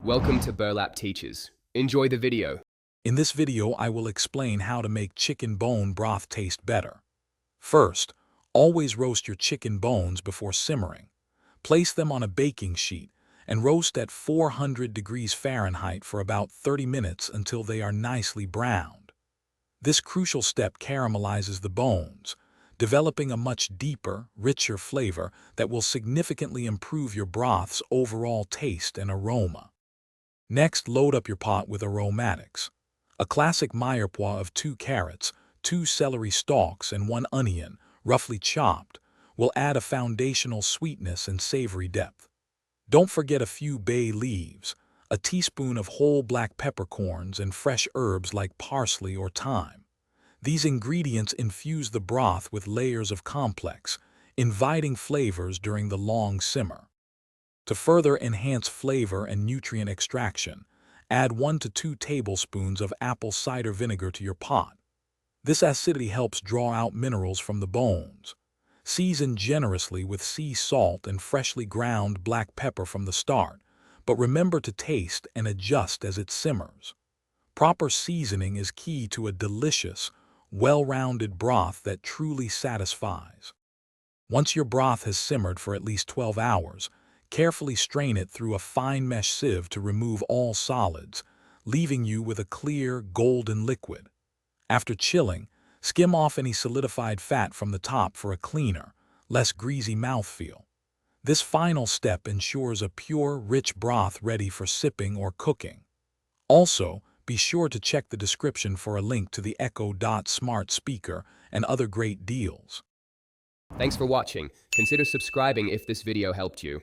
Welcome to Burlap Teachers. Enjoy the video. In this video, I will explain how to make chicken bone broth taste better. First, always roast your chicken bones before simmering. Place them on a baking sheet and roast at 400 degrees Fahrenheit for about 30 minutes until they are nicely browned. This crucial step caramelizes the bones, developing a much deeper, richer flavor that will significantly improve your broth's overall taste and aroma. Next, load up your pot with aromatics. A classic mirepoix of 2 carrots, 2 celery stalks, and 1 onion, roughly chopped, will add a foundational sweetness and savory depth. Don't forget a few bay leaves, a teaspoon of whole black peppercorns, and fresh herbs like parsley or thyme. These ingredients infuse the broth with layers of complex, inviting flavors during the long simmer. To further enhance flavor and nutrient extraction, add 1 to 2 tablespoons of apple cider vinegar to your pot. This acidity helps draw out minerals from the bones. Season generously with sea salt and freshly ground black pepper from the start, but remember to taste and adjust as it simmers. Proper seasoning is key to a delicious, well-rounded broth that truly satisfies. Once your broth has simmered for at least 12 hours, carefully strain it through a fine mesh sieve to remove all solids, leaving you with a clear, golden liquid. After chilling, skim off any solidified fat from the top for a cleaner, less greasy mouthfeel. This final step ensures a pure, rich broth ready for sipping or cooking. Also, be sure to check the description for a link to the Echo Dot smart speaker and other great deals. Thanks for watching. Consider subscribing if this video helped you.